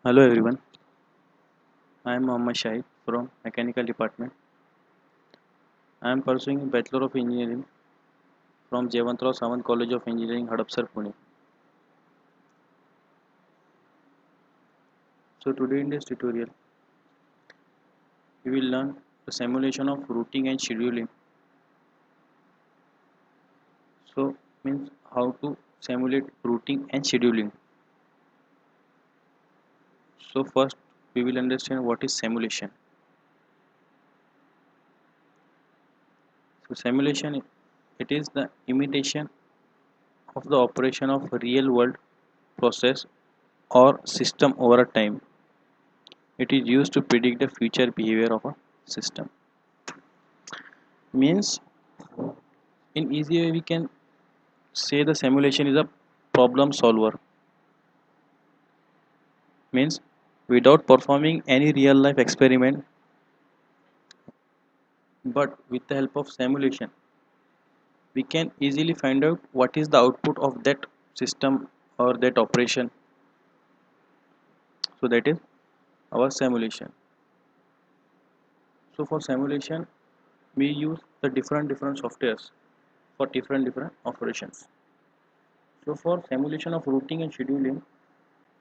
Hello everyone, I am Mohammad Shahid from Mechanical Department. I am pursuing Bachelor of Engineering from Jaywantrao Samant College of Engineering, Hadapsar, Pune. So today in this tutorial, we will learn the simulation of routing and scheduling. So means how to simulate routing and scheduling. So first we will understand what is simulation. So simulation it is the imitation of the operation of real world process or system over a time. It is used to predict the future behavior of a system. Means in easy way we can say the simulation is a problem solver. Means without performing any real life experiment, but with the help of simulation we can easily find out what is the output of that system or that operation. So that is our simulation. So for simulation we use the different softwares for different operations. So for simulation of routing and scheduling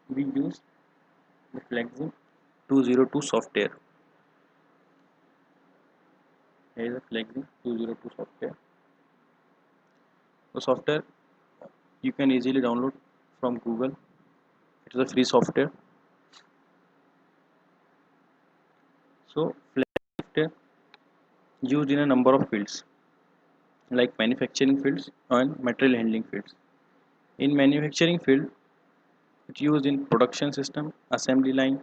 we use the Flexim 202 software. Here is the Flexim 202 software. The software you can easily download from Google. It is a free software. So Flexim software used in a number of fields like manufacturing fields and material handling fields. In manufacturing field, it used in production system, assembly line,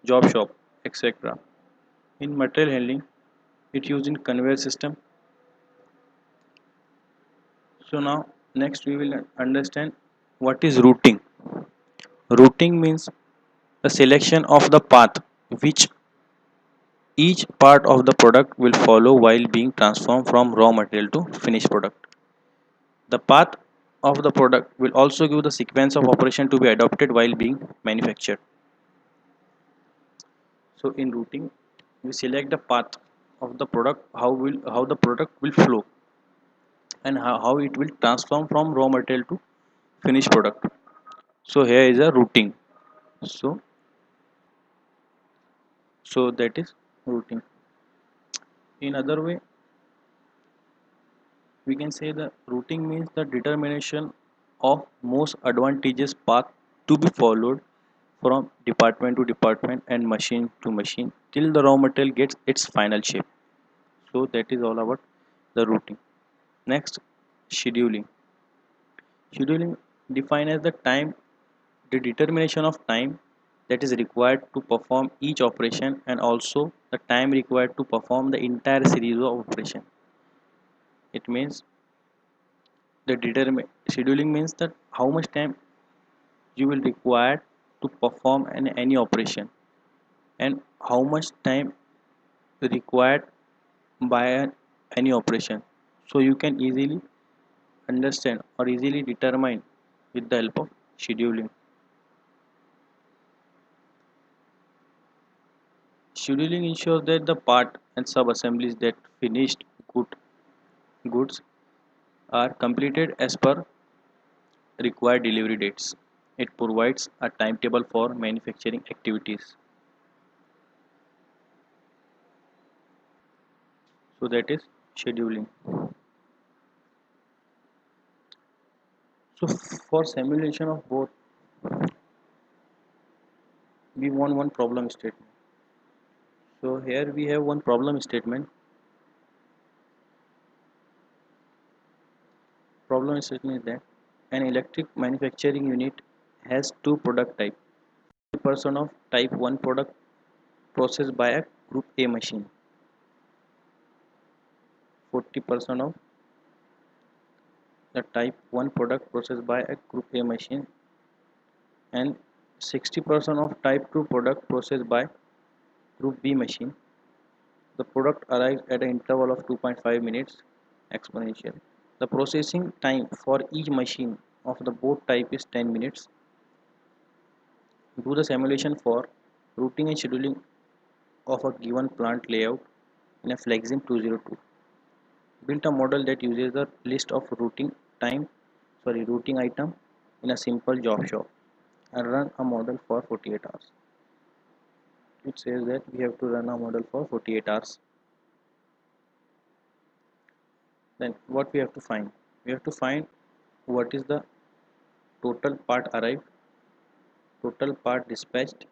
job shop, etc. In material handling, it used in conveyor system. So now next we will understand what is routing. Routing means the selection of the path which each part of the product will follow while being transformed from raw material to finished product. The path of the product will also give the sequence of operation to be adopted while being manufactured. So in routing, we select the path of the product, how the product will flow and how it will transform from raw material to finished product. So here is a routing. So that is routing. In other way, we can say the routing means the determination of most advantageous path to be followed from department to department and machine to machine till the raw material gets its final shape. So that is all about the routing. Next, scheduling. Scheduling defined as the time, the determination of time that is required to perform each operation and also the time required to perform the entire series of operation. It means the scheduling means that how much time you will require to perform any operation and how much time required by any operation, so you can easily understand or easily determine with the help of scheduling. Scheduling ensures that the part and sub assemblies that finished goods are completed as per required delivery dates. It provides a timetable for manufacturing activities. So that is scheduling. So for simulation of both, we want one problem statement. So here we have one problem statement. Problem statement is that an electric manufacturing unit has two product types. 40% of type 1 product processed by a group A machine. 40% of the type 1 product processed by a group A machine and 60% of type 2 product processed by group B machine. The product arrives at an interval of 2.5 minutes exponential. The processing time for each machine of the both type is 10 minutes. Do the simulation for routing and scheduling of a given plant layout in a Flexim 202. Build a model that uses the list of routing item in a simple job shop and run a model for 48 hours. It says that we have to run a model for 48 hours. Then what we have to find? We have to find what is the total part arrived, total part dispatched,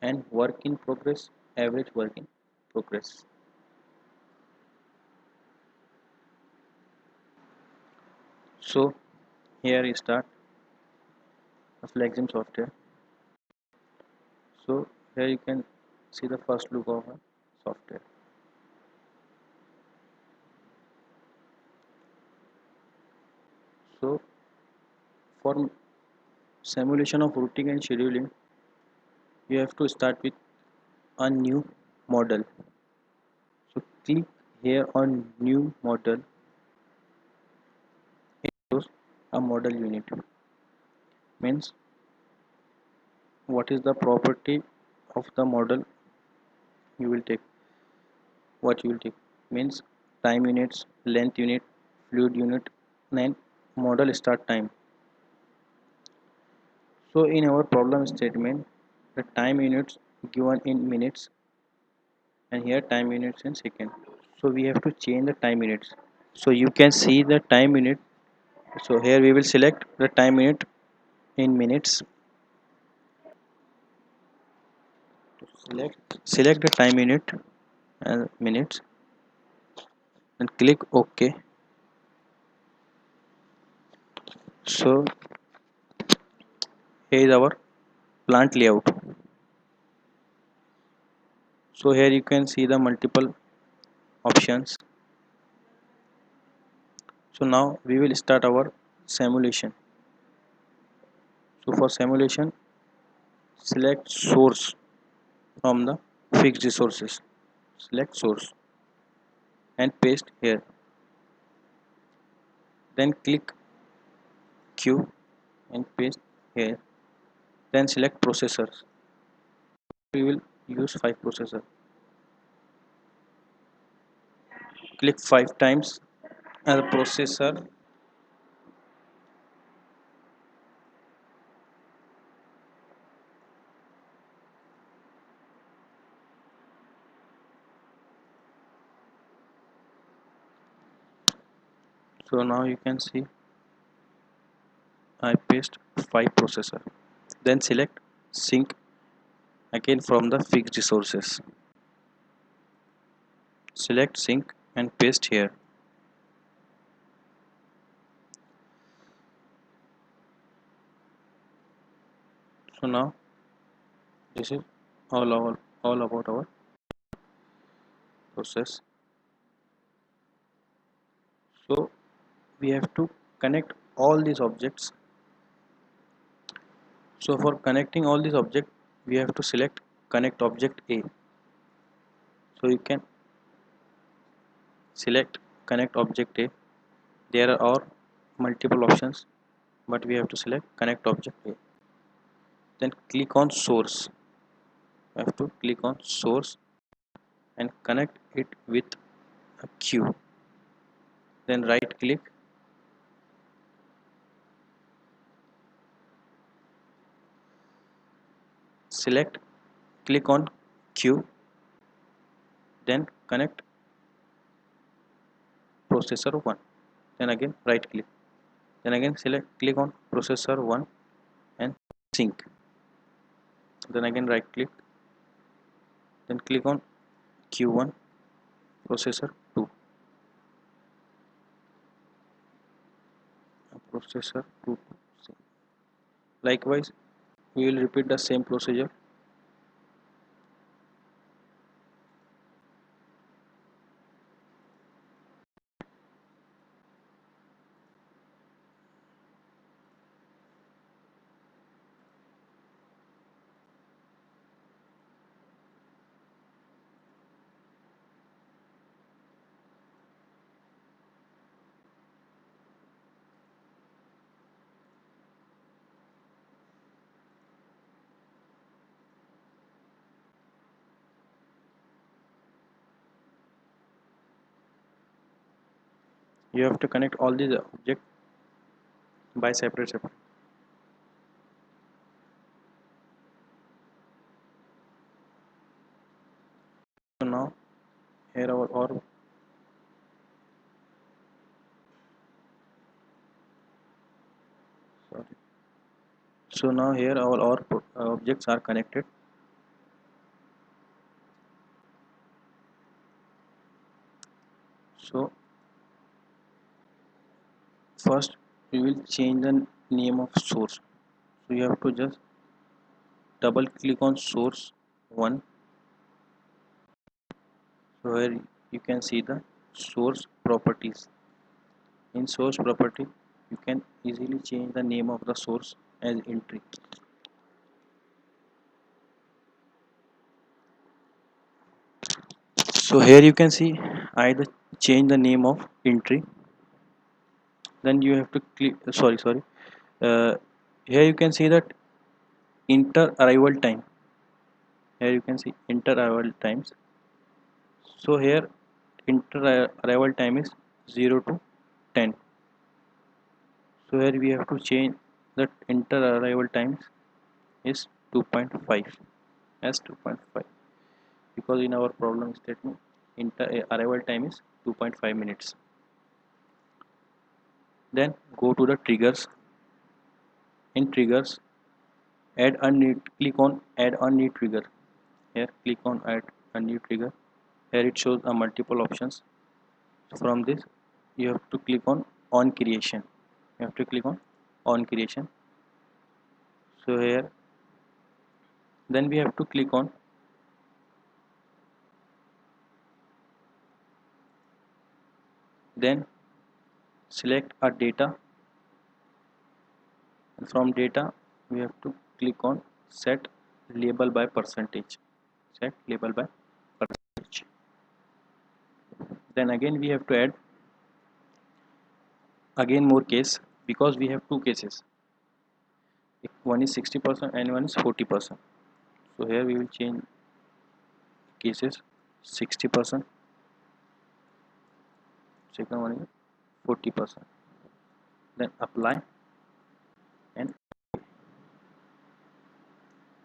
and work in progress, average work in progress. So here you start a Flexim software. So here you can see the first look of a software. So for simulation of routing and scheduling, you have to start with a new model. So click here on new model. It shows a model unit. Means what is the property of the model you will take. What you will take means time units, length unit, fluid unit, and model start time. So in our problem statement, the time units given in minutes and here time units in second. So we have to change the time units. So you can see the time unit. So here we will select the time unit in minutes. Select the time unit and minutes and click OK. So here is our plant layout. So here you can see the multiple options. So now we will start our simulation. So for simulation, select source from the fixed resources. Select source and paste here. Then click Q and paste here. Then select processors. We will use 5 processor. Click 5 times as a processor. So now you can see I paste 5 processor. Then select sync again from the fixed resources. Select sync and paste here. So now this is all about our process. So we have to connect all these objects. So for connecting all these objects, we have to select connect object A. So you can select connect object A. There are multiple options, but we have to select connect object A. Then click on source. We have to click on source and connect it with a queue. Then right click, select, click on queue, then connect processor 1. Then again right click. Then again select, click on processor 1 and sync. Then again right click, then click on Q1 processor 2. Processor 2. Likewise, we will repeat the same procedure. You have to connect all these objects by separate. So now here our orb. Sorry. So now here our orb objects are connected. So first we will change the name of source. So you have to just double click on source 1. So here you can see the source properties. In source property you can easily change the name of the source as entry. So here you can see either change the name of entry, then you have to click sorry uh, here you can see that inter arrival time. Here you can see inter arrival times. So here inter arrival time is 0 to 10. So here we have to change that inter arrival times is 2.5 as 2.5, because in our problem statement inter arrival time is 2.5 minutes. Then go to the triggers. In triggers, add a new, click on add a new trigger. Here click on add a new trigger. Here it shows a multiple options. From this you have to click on creation. You have to click on creation. So here then we have to click on then select a data. From data we have to click on set label by percentage. Set label by percentage. Then again we have to add again more case, because we have two cases. One is 60% and one is 40%. So here we will change cases 60%, second one is 40%. Then apply, and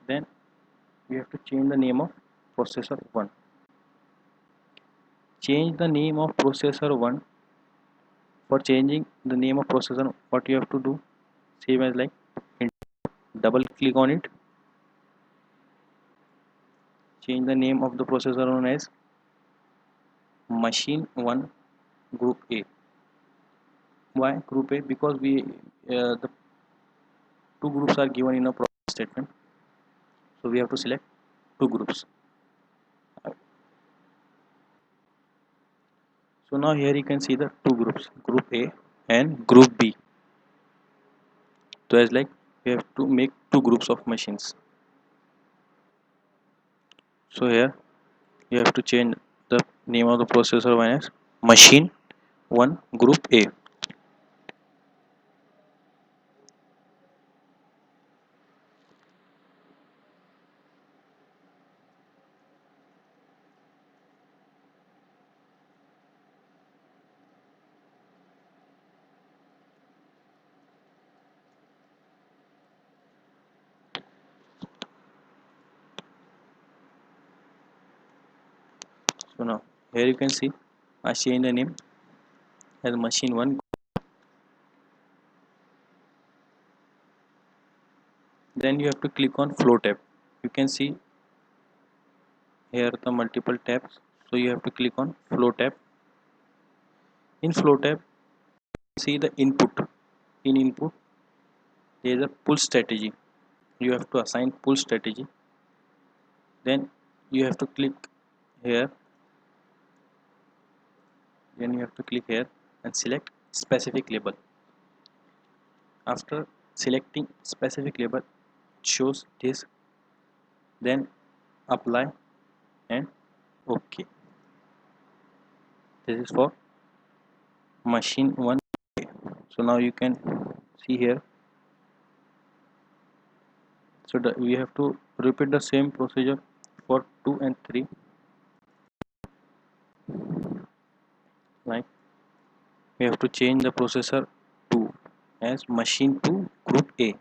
then we have to change the name of processor 1. Change the name of processor 1. For changing the name of processor, what you have to do, same as like double click on it, change the name of the processor known as machine 1 group A. Why group A? Because the two groups are given in a process statement, so we have to select two groups. So now here you can see the two groups, group A and group B. So as like we have to make two groups of machines. So here you have to change the name of the processor one as machine 1 group A. So now here you can see I change the name as machine 1. Then you have to click on flow tab. You can see here the multiple tabs, so you have to click on flow tab. In flow tab see the input. In input there is a pull strategy. You have to assign pull strategy. Then you have to click here, then you have to click here and select specific label. After selecting specific label it shows this, then apply and OK. This is for machine 1. So now you can see here, so we have to repeat the same procedure for 2 and 3, like. we have to change the processor to as machine to group A.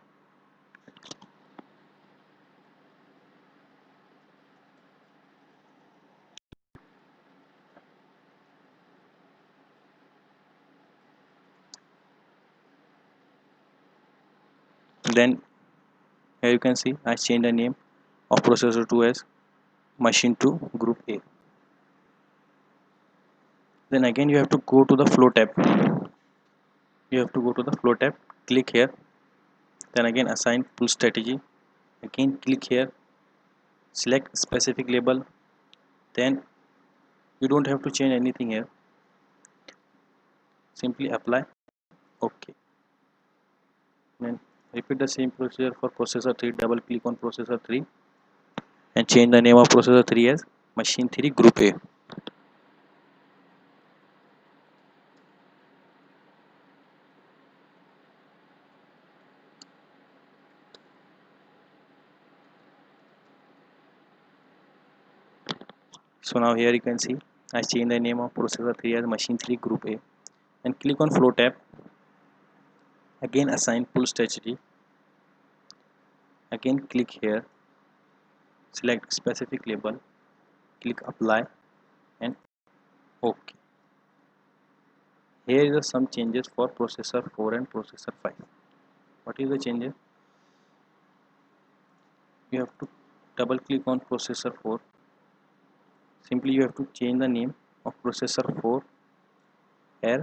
Then here you can see I change the name of processor to as machine to group A. Then again you have to go to the flow tab. You have to go to the flow tab, click here, then again assign pull strategy, again click here, select specific label, then you don't have to change anything here, simply apply, OK. Then repeat the same procedure for processor 3, double click on processor 3 and change the name of processor 3 as machine 3 group A. So now here you can see I change the name of processor 3 as machine 3 group A and click on flow tab, again assign pull strategy, again click here, select specific label, click apply and OK. Here is some changes for processor 4 and processor 5. What is the changes? You have to double click on processor 4. Simply you have to change the name of processor 4 as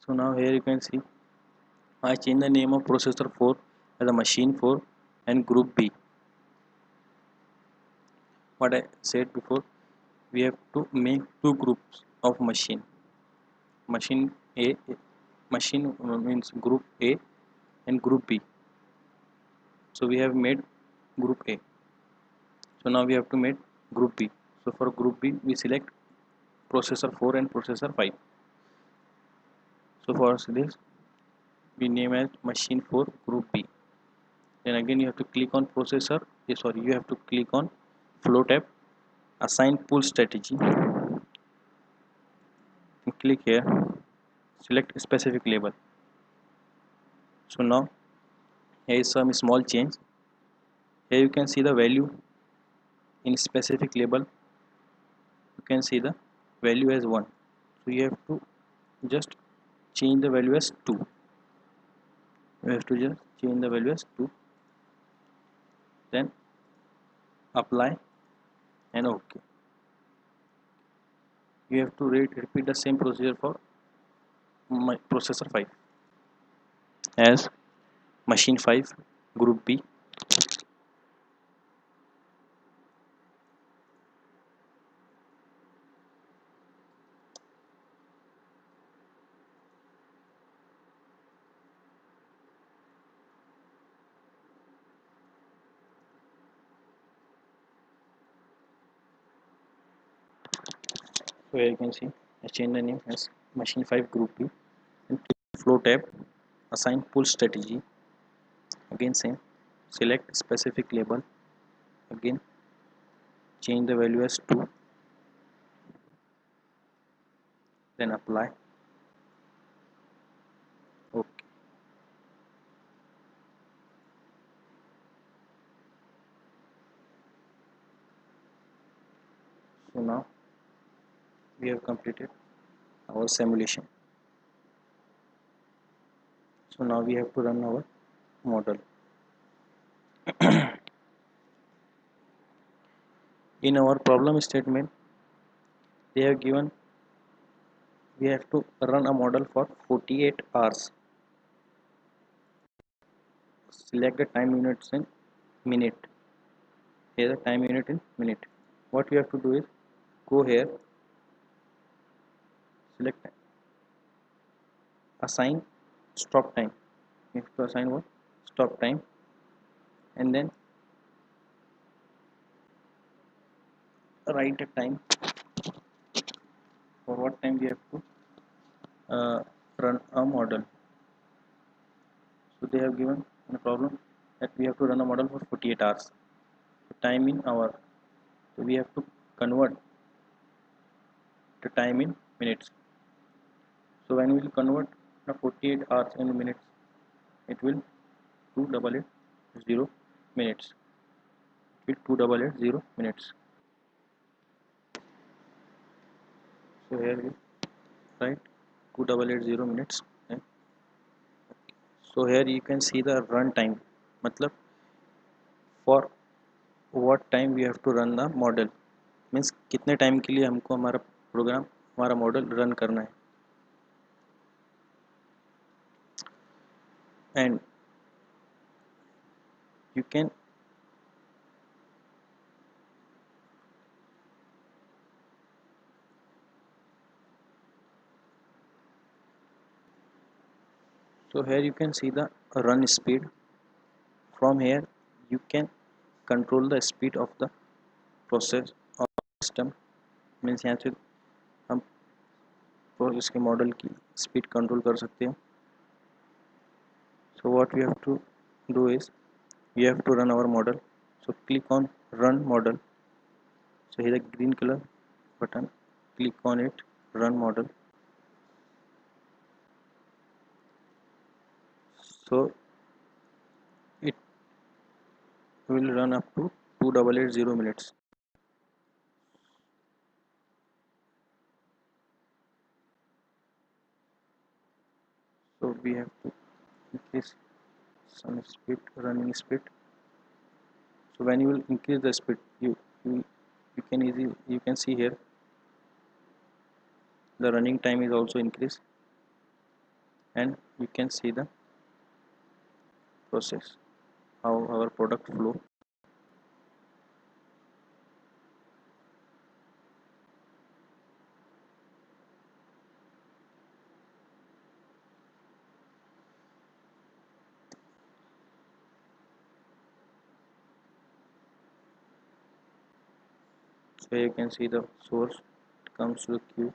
so now here you can see I change the name of processor 4 as a machine 4 and group B. What I said before, we have to make two groups of machine A, machine means group A and group B. So we have made group A, so now we have to make group B. So for group B we select processor 4 and processor 5. So for this we name as machine 4 group B. Then again you have to click on processor, you have to click on flow tab, assign pull strategy and click here, select specific label. So now here is some small change. Here you can see the value in specific label, you can see the value as 1, so you have to just change the value as 2. You have to just change the value as 2, then apply and OK. You have to repeat the same procedure for my processor 5 as machine 5 group B. So here you can see I change the name as machine 5 group B and click flow tab, assign pull strategy, again same, select specific label, again change the value as 2, then apply OK. So now we have completed our simulation. So now we have to run our model. In our problem statement they have given we have to run a model for 48 hours. Select the time units in minute. Here the time unit in minute. What we have to do is go here, select assign stop time. We have to assign what? Stop time, and then write a time for what time we have to run a model. So they have given a problem that we have to run a model for 48 hours. The time in hour. So we have to convert the time in minutes. So when we will convert the 48 hours in minutes, it will 2880 minutes. It will 2880 minutes. So here we write 2880 minutes. Okay. So here you can see the run time. मतलब for what time we have to run the model. Means कितने time के लिए हमको हमारा programme हमारा model run करना है. And you can so here you can see the run speed. From here you can control the speed of the process or system. Means यहाँ से हम इसके मॉडल की स्पीड कंट्रोल कर सकते हैं. So what we have to do is we have to run our model. So click on run model. So here the green color button, click on it, run model. So it will run up to 2880 minutes. So we have to increase some speed, running speed. So when you will increase the speed, you can see here the running time is also increased, and you can see the process how our product flow. So you can see the source comes to the queue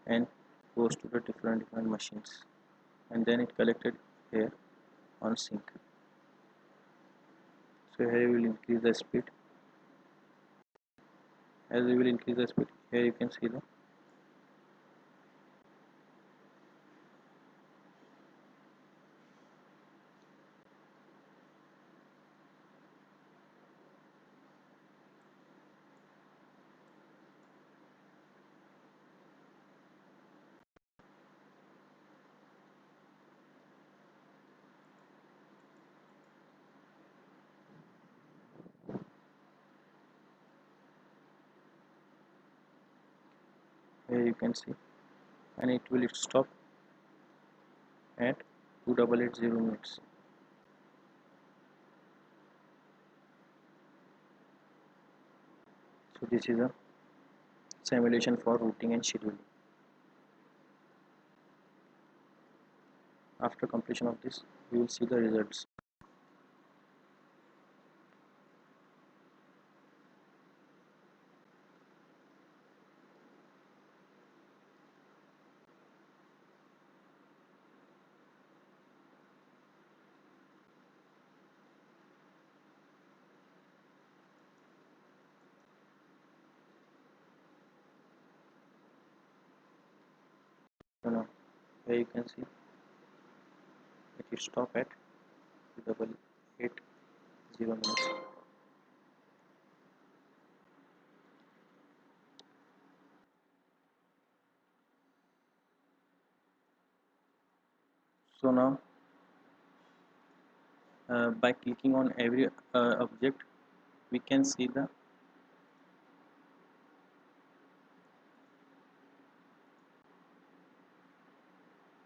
and goes to the different machines, and then it collected here on sync. So here we will increase the speed. As we will increase the speed, here you can see the here you can see, and it will stop at 2880 minutes. So this is a simulation for routing and scheduling. After completion of this, you will see the results. So now here you can see it will stop at 2880 minutes. So now by clicking on every object, we can see the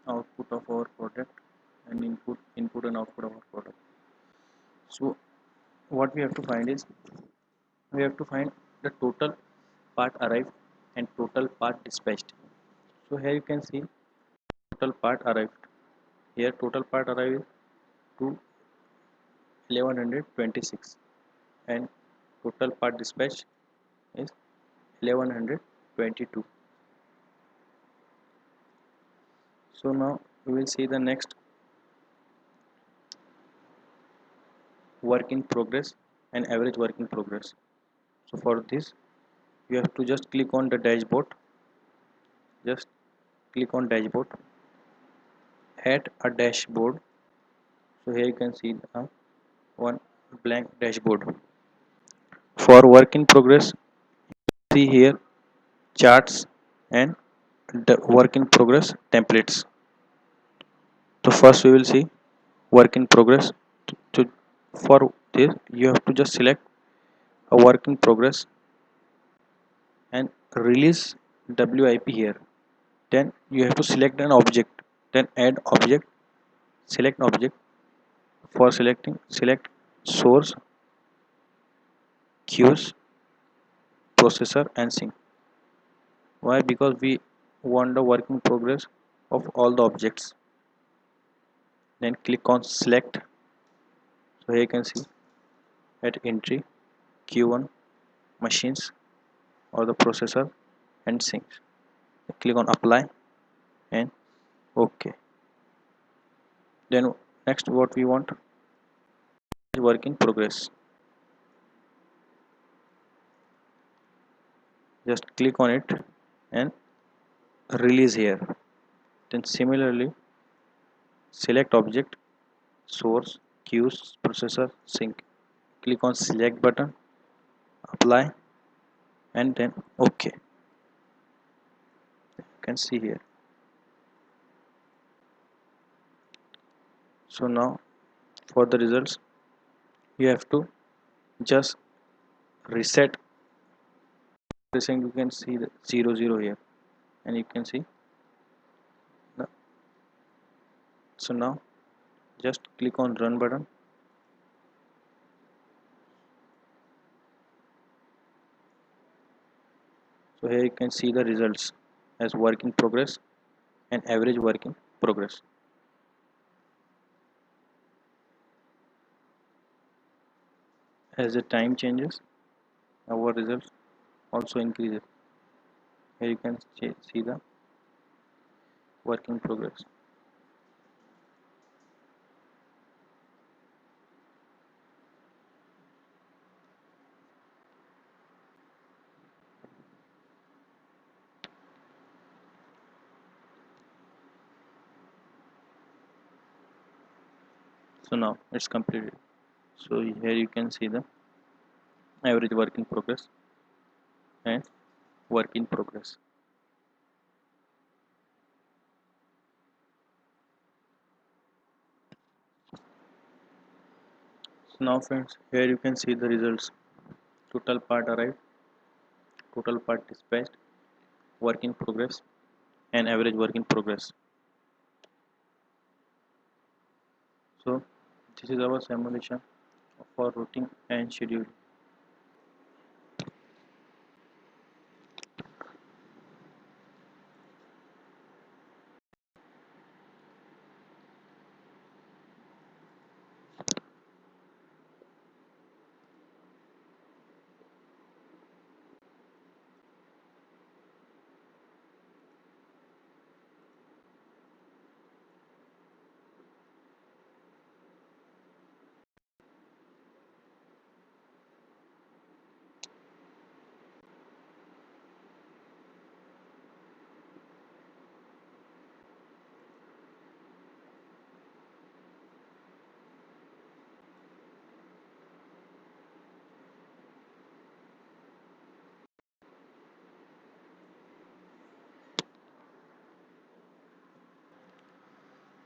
output of our product and input and output of our product. So what we have to find is, we have to find the total part arrived and total part dispatched. So here you can see total part arrived. Here total part arrived to 1126 and total part dispatched is 1122. So now we will see the next work in progress and average work in progress. So for this you have to just click on the dashboard, just click on dashboard, add a dashboard. So here you can see one blank dashboard. For work in progress, see here charts and the work in progress templates. So first we will see work in progress. To, for this you have to just select a work in progress and release WIP here. Then you have to select an object, then add object, select object. For selecting, select source, queues, processor and sync. Why? Because we want the work in progress of all the objects. Then click on select. So here you can see at entry Q1 machines or the processor and sync. Click on apply and OK. Then next what we want is work in progress. Just click on it and release here. Then similarly select object, source, queues, processor, sync. Click on select button, apply and then OK. You can see here. So now for the results you have to just reset. You can see the 00 here and you can see. So now just click on run button. So here you can see the results as work in progress and average work in progress. As the time changes, our results also increases. Here you can see the work in progress. So now it's completed. So here you can see the average work in progress and work in progress. So now friends, here you can see the results. Total part arrived, total part dispatched, work in progress and average work in progress. So this is our simulation for routing and scheduling.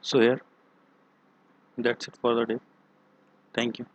So here that's it for the day. Thank you.